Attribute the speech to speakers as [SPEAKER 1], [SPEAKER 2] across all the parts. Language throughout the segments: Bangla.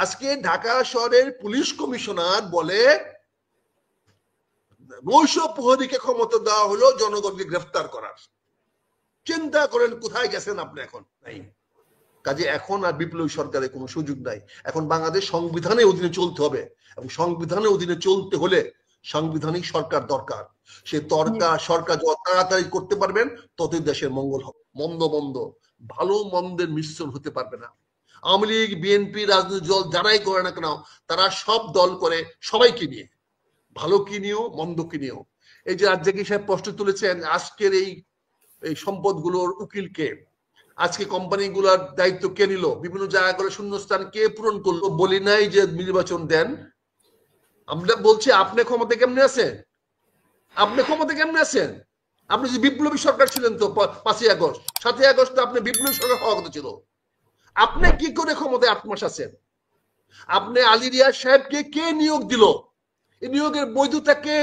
[SPEAKER 1] আজকে ঢাকা শহরের পুলিশ কমিশনার বলে নৈশ প্রহরীকে ক্ষমতা দেওয়া হলো জনগণকে গ্রেফতার করার। চিন্তা করেন কোথায় গেছেন আপনি এখন। নাই, কাজে এখন আর বিপ্লবী সরকারের কোনো সুযোগ নাই। এখন বাংলাদেশ সংবিধানের অধীনে চলতে হবে, এবং সংবিধানের অধীনে চলতে হলে সাংবিধানিক সরকার দরকার। সে সরকার যত তাড়াতাড়ি করতে পারবেন ততই দেশের মঙ্গল হবে। মন্দ মন্দ ভালো মন্দের মিশ্রণ হতে পারবে না। আওয়ামী লীগ, বিএনপি, রাজনৈতিক দল যারাই করে না কেন, তারা সব দল করে সবাইকে নিয়ে, ভালো কি নিয়েও মন্দ কি নিয়েও। এই যে রাজ্জাকি সাহেব প্রশ্ন তুলেছেন, আজকের এই সম্পদগুলোর উকিলকে, আজকে কোম্পানিগুলোর দায়িত্ব কে নিল, বিভিন্ন জায়গাগুলো শূন্যস্থান কে পূরণ করলো। বলি নাই যে নির্বাচন দেন, আমরা বলছি আপনি ক্ষমতা কেমনে আছেন, আপনি ক্ষমতা কেমনে আছেন। আপনি যে বিপ্লবী সরকার ছিলেন তো 5ই আগস্ট, 7ই আগস্ট আপনি বিপ্লবী সরকার হওয়ার কথা ছিল। আপনি কি করে ক্ষমতায় 8 মাস আছেন? আপনি আলী রিয়াজ সাহেবকে কে নিয়োগ দিল? এই নিয়োগের বৈধতা কে?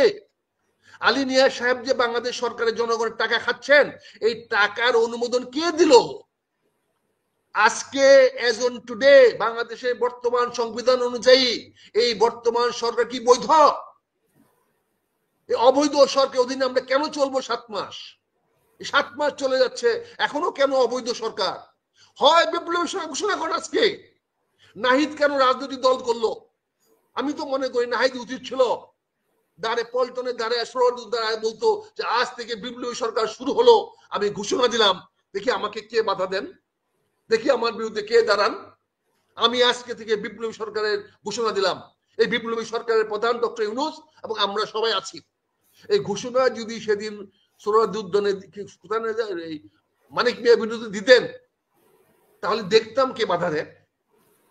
[SPEAKER 1] আলী রিয়াজ সাহেব যে বাংলাদেশ সরকারের জনগণের টাকা খাচ্ছেন, এই টাকার অনুমোদন কে দিল? আজকে এজ অন টুডে বাংলাদেশের বর্তমান সংবিধান অনুযায়ী এই বর্তমান সরকার কি বৈধ? এই অবৈধ সরকারের অধীনে আমরা কেন চলবো 7 মাস? 7 মাস চলে যাচ্ছে, এখনো কেন অবৈধ সরকার? হয় বিপ্লবী সরকার ঘোষণা করেন আজকে। নাহিদ কেন রাজনৈতিক দল করলো? আমি তো মনে করি নাহিদ উচিত ছিল দাঁড়ে পল্টনে দাঁড়ায় দাঁড়ায় বলতো যে আজ থেকে বিপ্লবী সরকার শুরু হলো, আমি ঘোষণা দিলাম, দেখি আমাকে কে বাধা দেন, দেখি আমার বিরুদ্ধে কে দাঁড়ান। আমি আজকে থেকে বিপ্লবী সরকারের ঘোষণা দিলাম। এই বিপ্লবী সরকারের প্রধান ডক্টর ইউনূস এবং আমরা সবাই আছি। এই ঘোষণা যদি সেদিন সোহরাওয়ার্দী মানিক মিয়া বিরুদ্ধে দিতেন, তাহলে দেখতাম কে বাধা দেয়,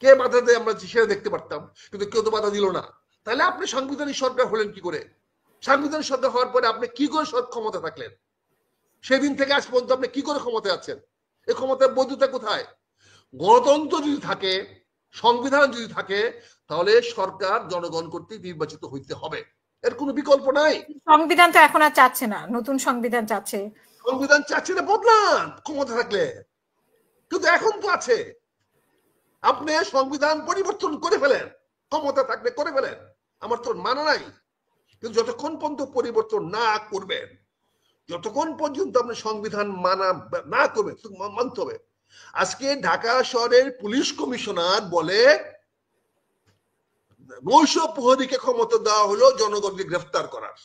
[SPEAKER 1] কে বাধা দেয় আমরা সেটা দেখতে পারতাম। কিন্তু কেউ তো বাধা দিল না। তাহলে আপনি সাংবিধানিক সরকার হলেন কি করে? সাংবিধানিক সরকার হওয়ার পরে আপনি কি করে ক্ষমতা থাকলেন? সেদিন থেকে আজ পর্যন্ত আপনি কি করে ক্ষমতায় আছেন? এই ক্ষমতার বৈধতা কোথায়? গণতন্ত্র যদি থাকে, সংবিধান যদি থাকে, তাহলে সরকার জনগণ কর্তৃক নির্বাচিত হইতে হবে, এর কোনো বিকল্প নাই।
[SPEAKER 2] সংবিধান তো এখন আর চাচ্ছে না, নতুন সংবিধান চাচ্ছে।
[SPEAKER 1] সংবিধান চাচ্ছে না বদলান ক্ষমতা থাকলে, কিন্তু এখন তো আছে। আপনি সংবিধান পরিবর্তন করে ফেলেন, ক্ষমতা থাকলে করে ফেলেন, আমার তো মানা নাই। কিন্তু যতক্ষণ পর্যন্ত পরিবর্তন না করবেন, যতক্ষণ পর্যন্ত আপনি সংবিধান মানা না করবেন, মানতে হবে। আজকে ঢাকা শহরের পুলিশ কমিশনার বলে নৈশ প্রহরীকে ক্ষমতা দেওয়া হলো জনগণকে গ্রেফতার করার।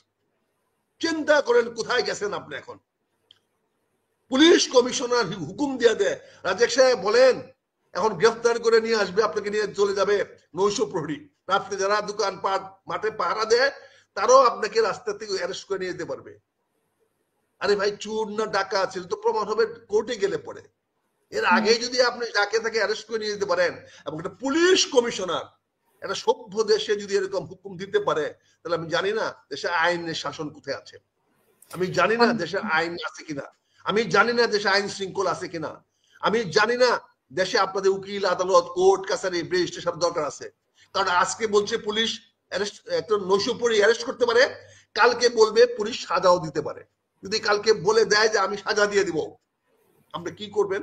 [SPEAKER 1] চিন্তা করেন কোথায় গেছেন আপনি এখন। পুলিশ কমিশনার হুকুম দিয়ে দেয়, রাজ্জাক সাহেব বলেন এখন গ্রেফতার করে নিয়ে আসবে, আপনাকে নিয়ে চলে যাবে নৈশ প্রহরী। রাত্রে যারা দোকান পাট মাঠে পাহারা দেয়, তারাও আপনাকে রাস্তা থেকে অ্যারেস্ট করে নিয়ে যেতে পারবে। আরে ভাই, চুর না ডাকা আছে তো প্রমাণ হবে কোর্টে গেলে পরে। এর আগে যদি আপনি ডাকে তাকে অ্যারেস্ট করে নিয়ে যেতে পারেন, এবং একটা পুলিশ কমিশনার একটা সভ্য দেশে যদি এরকম হুকুম দিতে পারে, তাহলে আমি জানি না দেশে আইনের শাসন কোথায় আছে। আমি জানি না দেশে আইন আছে কিনা, আমি জানি না দেশে আইন শৃঙ্খলা আছে কিনা, আমি জানি না দেশে আপনাদের উকিল, আদালত, কোর্ট কাছারি, রেজিস্ট্রেশন দরকার আছে। কারণ আজকে বলছে পুলিশ একটা নৈশপ্রহরী অ্যারেস্ট করতে পারে, কালকে বলবে পুলিশ সাজাও দিতে পারে। যদি কালকে বলে দেয় যে আমি সাজা দিয়ে দিব, আপনি কি করবেন?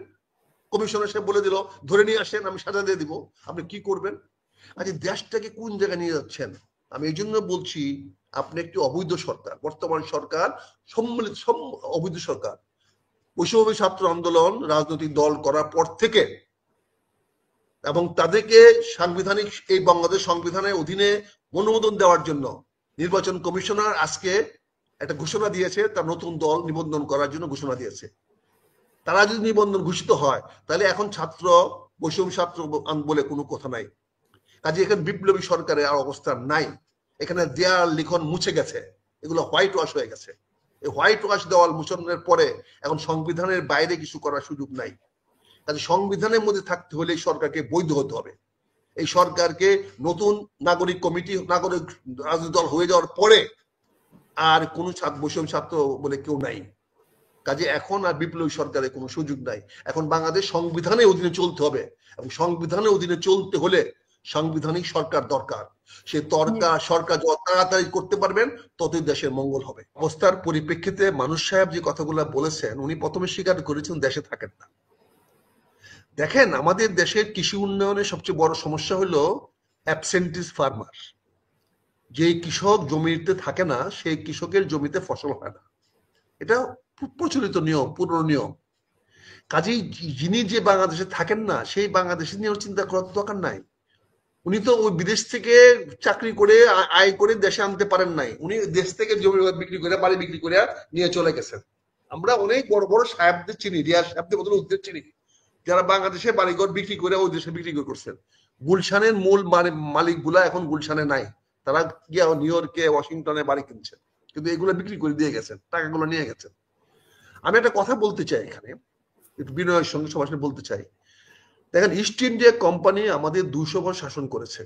[SPEAKER 1] কমিশনার সাহেব বলে দিল ধরে নিয়ে আসেন, আমি সাজা দিয়ে দিব, আপনি কি করবেন? আচ্ছা, দেশটাকে কোন জায়গায় নিয়ে যাচ্ছেন? আমি এই জন্য বলছি, আপনি একটি অবৈধ সরকার, বর্তমান সরকার সম্মিলিত অবৈধ সরকার। বৈষম্য ছাত্র আন্দোলন রাজনৈতিক দল করার পর থেকে, এবং তাদেরকে সাংবিধানিক এই বাংলাদেশ সংবিধানের অধীনে অনুমোদন দেওয়ার জন্য নির্বাচন কমিশনার আজকে একটা ঘোষণা দিয়েছে, তার নতুন দল নিবন্ধন করার জন্য ঘোষণা দিয়েছে। তারা যদি নিবন্ধন ঘোষিত হয়, তাহলে এখন ছাত্র বৈষম্য ছাত্র বলে কোনো কথা নাই। কাজে এখানে বিপ্লবী সরকারের আর অবস্থান নাই। এখানে দেয়াল লিখন মুছে গেছে, এগুলো হোয়াইট ওয়াশ হয়ে গেছে। এই হোয়াইট ওয়াশ দেওয়াল মুছনের পরে এখন সংবিধানের বাইরে কিছু করার সুযোগ নাই। কাজে সংবিধানের মধ্যে থাকতে হলে এই সরকারকে বৈধ হতে হবে। এই সরকারকে নতুন নাগরিক কমিটি, নাগরিক রাজনৈতিক দল হয়ে যাওয়ার পরে আর কোন বৈষম্য ছাত্র বলে কেউ নাই। কাজে এখন আর বিপ্লবী সরকারের কোনো সুযোগ নাই। এখন বাংলাদেশ সংবিধানের অধীনে চলতে হবে, এবং সংবিধানের অধীনে চলতে হলে সাংবিধানিক সরকার দরকার। সে সরকার যত তাড়াতাড়ি করতে পারবেন ততই দেশের মঙ্গল হবে। অবস্থার পরিপ্রেক্ষিতে মানুষ সাহেব যে কথাগুলো বলেছেন, উনি প্রথমে স্বীকার করেছেন দেশে থাকেন না। দেখেন, আমাদের দেশের কৃষি উন্নয়নের সবচেয়ে বড় সমস্যা হলো অ্যাবসেন্টিস ফার্মার, যে কৃষক জমিতে থাকে না সেই কৃষকের জমিতে ফসল হয় না, এটা প্রচলিত নিয়ম, পুরনো নিয়ম। কাজেই যিনি যে বাংলাদেশে থাকেন না সেই বাংলাদেশে নিয়েও চিন্তা করার দরকার নাই। উনি তো ওই বিদেশ থেকে চাকরি করে আয় করে দেশে আনতে পারেন নাই, উনি দেশ থেকে জমি বিক্রি করে বাড়ি বিক্রি করে নিয়ে চলে গেছেন। আমরা অনেক বড় বড় সাহেবদের চিনি, রিয়া সাহেবদের মতো লোকদের চিনি যারা বাংলাদেশে বাড়িঘর বিক্রি করে ওই দেশে বিক্রি করছেন। গুলশানের মূল মালিক গুলা এখন গুলশানে নাই, তারা গিয়া নিউ ইয়র্কে ওয়াশিংটনে বাড়ি কিনছেন, কিন্তু এগুলো বিক্রি করে দিয়ে গেছেন, টাকাগুলো নিয়ে গেছেন। আমি একটা কথা বলতে চাই এখানে, একটু বিনয়ের সঙ্গে সবার সাথে বলতে চাই। দেখেন, ইস্ট ইন্ডিয়া কোম্পানি আমাদের 200 বছর শাসন করেছে।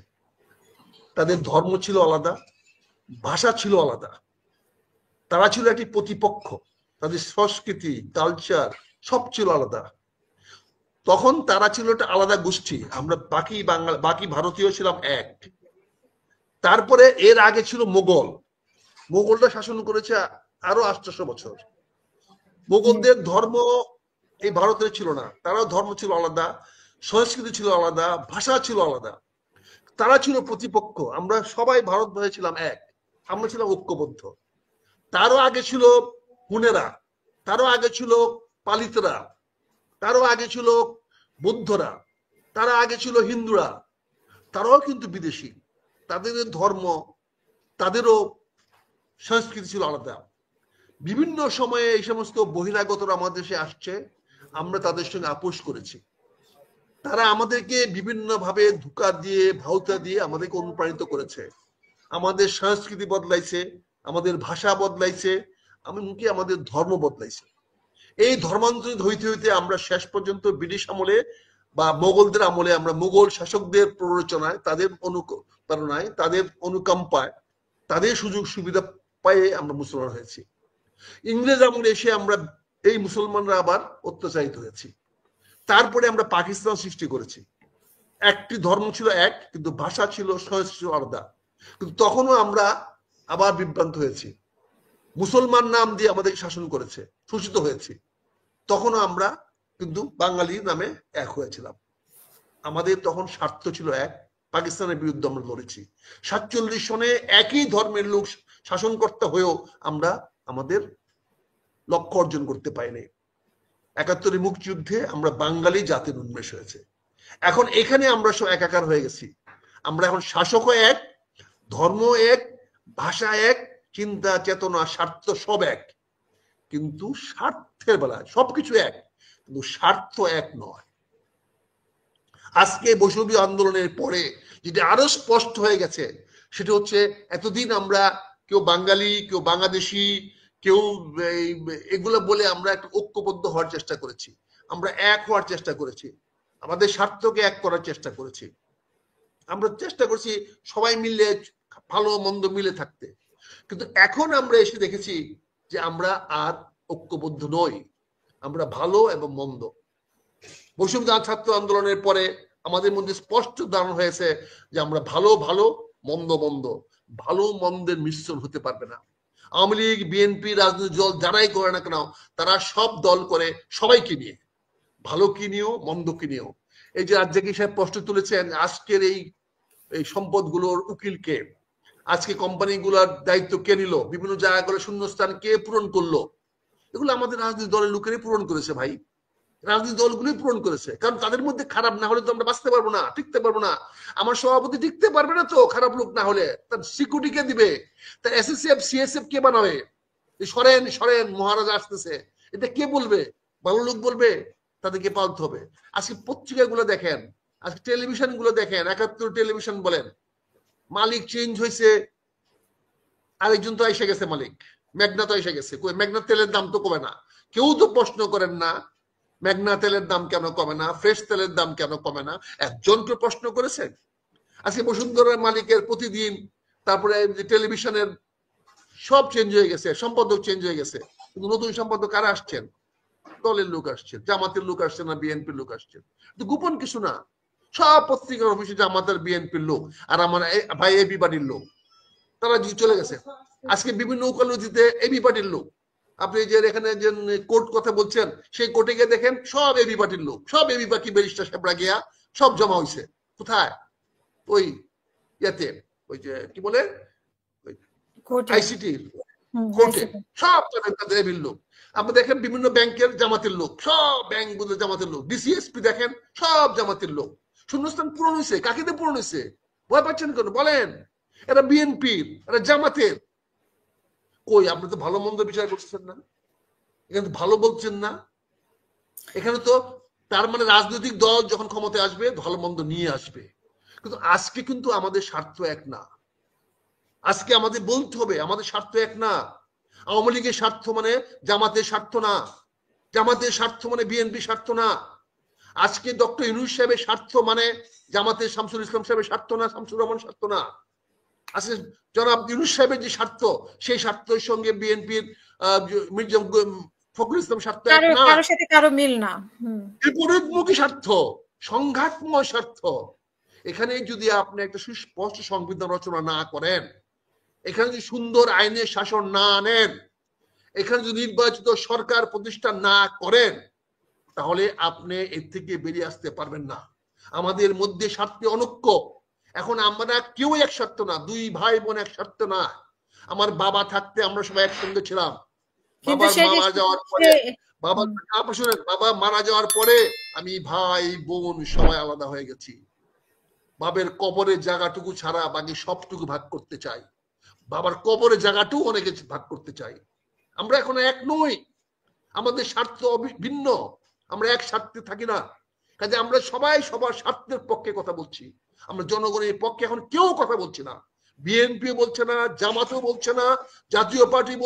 [SPEAKER 1] তাদের ধর্ম ছিল আলাদা, ভাষা ছিল আলাদা, তারা ছিল একটি প্রতিপক্ষ, তাদের সংস্কৃতি কালচার সব ছিল আলাদা। তখন তারা ছিল একটা আলাদা গোষ্ঠী, আমরা বাকি ভারতীয় ছিলাম এক। তারপরে এর আগে ছিল মোগলরা শাসন করেছে আরো 800 বছর। মোগলদের ধর্ম এই ভারতের ছিল না, তারাও ধর্ম ছিল আলাদা, সংস্কৃতি ছিল আলাদা, ভাষা ছিল আলাদা, তারা ছিল প্রতিপক্ষ। আমরা সবাই ভারতবর্ষে ছিলাম এক, আমরা ছিলাম ঐক্যবদ্ধ। তারও আগে ছিল হুনেরা, তারও আগে ছিল পালিতরা, তারও আগে ছিল বৌদ্ধরা, তারা আগে ছিল হিন্দুরা, তারাও কিন্তু বিদেশি, তাদের ধর্ম তাদেরও সংস্কৃতি ছিল আলাদা। বিভিন্ন সময়ে এই সমস্ত বহিরাগতরা আমাদের দেশে আসছে, আমরা তাদের সঙ্গে আপোষ করেছি। তারা আমাদেরকে বিভিন্ন ভাবে ধোঁকা দিয়ে ভাউতা দিয়ে আমাদেরকে অনুপ্রাণিত করেছে, আমাদের সংস্কৃতি বদলাইছে, আমাদের ভাষা বদলাইছে, এমনকি আমাদের ধর্ম বদলাইছে। এই ধর্মান্তরিত হইতে হইতে আমরা শেষ পর্যন্ত ব্রিটিশ আমলে বা মোগলদের আমলে আমরা মোগল শাসকদের প্ররোচনায়, তাদের অনুপ্রেরণায়, তাদের অনুকম্পায়, তাদের সুযোগ সুবিধা পায়ে আমরা মুসলমান হয়েছি। ইংরেজ আমলে এসে আমরা এই মুসলমানরা আবার অত্যাচারিত হয়েছি। তারপরে আমরা পাকিস্তান সৃষ্টি করেছি, একটি ধর্ম ছিল এক, কিন্তু ভাষা ছিল সংস্কৃতি আলাদা, কিন্তু তখনও আমরা আবার বিভ্রান্ত হয়েছি। মুসলমান নাম দিয়ে আমাদেরকে শাসন করেছে, শোষিত হয়েছি, তখনও আমরা কিন্তু বাঙালি নামে এক হয়েছিলাম। আমাদের তখন স্বার্থ ছিল এক, পাকিস্তানের বিরুদ্ধে আমরা লড়েছি। 47 সনে একই ধর্মের লোক শাসনকর্তা হয়েও আমরা আমাদের লক্ষ্য অর্জন করতে পারিনি। 71 মুক্তিযুদ্ধে আমরা বাঙালি জাতির উন্মেষ হয়েছে। এখন এখানে আমরা সব একাকার হয়ে গেছি। আমরা এখন শাসকও এক, ধর্ম এক, ভাষা এক, চিন্তা চেতনা স্বার্থ সব এক, কিন্তু স্বার্থের বেলায় সবকিছু এক, কিন্তু স্বার্থ এক নয়। আজকে বৈষম্য আন্দোলনের পরে যেটা আরো স্পষ্ট হয়ে গেছে সেটা হচ্ছে, এতদিন আমরা কেউ বাঙালি, কেউ বাংলাদেশি, কেউ এগুলো বলে আমরা একটু ঐক্যবদ্ধ হওয়ার চেষ্টা করেছি, আমরা এক হওয়ার চেষ্টা করেছি, আমাদের স্বার্থকে এক করার চেষ্টা করেছি, আমরা চেষ্টা করছি সবাই মিলে ভালো মন্দ মিলে থাকতে। কিন্তু এখন আমরা এসে দেখেছি যে আমরা আর ঐক্যবদ্ধ নই, আমরা ভালো এবং মন্দ। বৈষম্য ছাত্র আন্দোলনের পরে আমাদের মধ্যে স্পষ্ট ধারণা হয়েছে যে আমরা ভালো ভালো, মন্দ মন্দ, ভালো মন্দের মিশ্রণ হতে পারবে না। আওয়ামী লীগ, বিএনপি, রাজনৈতিক দল যারাই করে না কেন, তারা সব দল করে সবাইকে নিয়ে, ভালো কি নিয়েও মন্দ কি নিয়েও। এই যে রাজ্জাকি সাহেব প্রশ্ন তুলেছেন, আজকের এই সম্পদগুলোর উকিল কে, আজকে কোম্পানিগুলোর দায়িত্ব কে নিল, বিভিন্ন জায়গাগুলো শূন্যস্থান কে পূরণ করলো, এগুলো আমাদের রাজনৈতিক দলের লোকেরাই পূরণ করেছে ভাই, রাজনৈতিক দলগুলোই পূরণ করেছে। কারণ তাদের মধ্যে খারাপ না হলে তো আমরা বাঁচতে পারবো না, টিকতে পারবো না। আমার সভাপতি টিকতে পারবে না তো খারাপ লোক না হলে, তার সিকিউরিটি কে দিবে, তার এসএসএফ সিএসএফ কে বানাবে, সরেন সরেন মহারাজা আসতেছে, এটা কে বলবে? ভালো লোক বলবে, তাদেরকে পালতে হবে। আজকে পত্রিকাগুলো দেখেন, আজকে টেলিভিশন গুলো দেখেন, 71 টেলিভিশন বলেন, মালিক চেঞ্জ হয়েছে, আরেকজন তো এসে গেছে মালিক, মেঘনা তো এসে গেছে, মেঘনা তেলের দাম তো কমে না। কেউ তো প্রশ্ন করেন না মেঘনা তেলের দাম কেন কমে না, ফ্রেশ তেলের দাম কেন কমে না, একজন তো প্রশ্ন করেছেন? আজকে বসুন্ধরার মালিকের প্রতিদিন, তারপরে টেলিভিশনের সব চেঞ্জ হয়ে গেছে, সম্পাদক চেঞ্জ হয়ে গেছে, কিন্তু নতুন সম্পাদক কারা আসছেন? দলের লোক আসছেন, জামাতের লোক আসছেন না বিএনপির লোক আসছেন, গোপন কিছু না, সব পত্রিকার অফিসে জামাতের বিএনপির লোক আর আমার ভাই এবি পার্টির লোক, তারা চলে গেছে। আজকে বিভিন্ন উকালতিতে এবি পার্টির লোক, আপনি যে এখানে যে কোর্ট কথা বলছেন, সেই কোর্টে গিয়ে দেখেন সব এবি পার্টির লোক, সব এবি পার্টি ব্যারিস্টার সাহেবরা গিয়া সব জমা হয়েছে। কোথায়? ওই ইয়াতে ওই যে কি বলে
[SPEAKER 2] কোর্টে
[SPEAKER 1] আইসিটি কোর্টে সব তাদের এবির লোক। আপনি দেখেন বিভিন্ন ব্যাংকের জামাতের লোক, সব ব্যাংকগুলো জামাতের লোক, ডিসিএসপি দেখেন সব জামাতের লোক। শূন্যস্থান পূরণ হয়েছে, কাকে দিয়ে পূরণ হয়েছে? ভয় পাচ্ছেন কেন বলেন? এরা বিএনপির, এরা জামাতের। কই আপনি তো ভালো মন্দ বিচার করছেন না, এখানে ভালো বলছেন না। এখানে তো তার মানে রাজনৈতিক দল যখন ক্ষমতায় আসবে ভালো মন্দ নিয়ে আসবে, কিন্তু আজকে কিন্তু আমাদের স্বার্থ এক না। আজকে আমাদের বলতে হবে আমাদের স্বার্থ এক না। আওয়ামী লীগের স্বার্থ মানে জামাতের স্বার্থ না, জামাতের স্বার্থ মানে বিএনপি স্বার্থ না। আজকে ডক্টর ইউনূস সাহেবের স্বার্থ মানে জামাতের শামসুল ইসলাম সাহেবের স্বার্থ না, শামসুর রহমান স্বার্থ না। আজকে জনাব ইউনূস সাহেবের যে স্বার্থ, সেই স্বার্থের সঙ্গে বিএনপির মির্জা ফখরুল ইসলাম স্বার্থ এক না,
[SPEAKER 2] কারোর সাথে কারো মিল না,
[SPEAKER 1] বিপরীতমুখী স্বার্থ, সংঘাতময় স্বার্থ। এখানে যদি আপনি একটা সুস্পষ্ট সংবিধান রচনা না করেন, এখানে যদি সুন্দর আইনের শাসন না আনেন, এখানে যদি নির্বাচিত সরকার প্রতিষ্ঠা না করেন, তাহলে আপনি এর থেকে বেরিয়ে আসতে পারবেন না। আমাদের মধ্যে স্বার্থ অনৈক্য। এখন আমরা কেউ এক স্বার্থ না, দুই ভাই বোন এক স্বার্থ না। আমার বাবা থাকতে আমরা সবাই একসঙ্গে ছিলাম, বাবা মারা যাওয়ার পরে বাবা মারা যাওয়ার পরে আমি ভাই বোন সবাই আলাদা হয়ে গেছি। বাবার কবরের জায়গাটুকু ছাড়া বাকি সবটুকু ভাগ করতে চাই, বাবার কবরের জায়গাটুকু অনেকে ভাগ করতে চাই। আমরা এখন এক নই, আমাদের স্বার্থ ভিন্ন, আমরা এক স্বার্থে থাকি না। কাজে আমরা সবাই সবার স্বার্থের পক্ষে কথা বলছি, আমরা জনগণের পক্ষে এখন কেউ কথা বলছি না। বিএনপি বলছে না, জামাতও বলছে না, জাতীয় পার্টি বলছে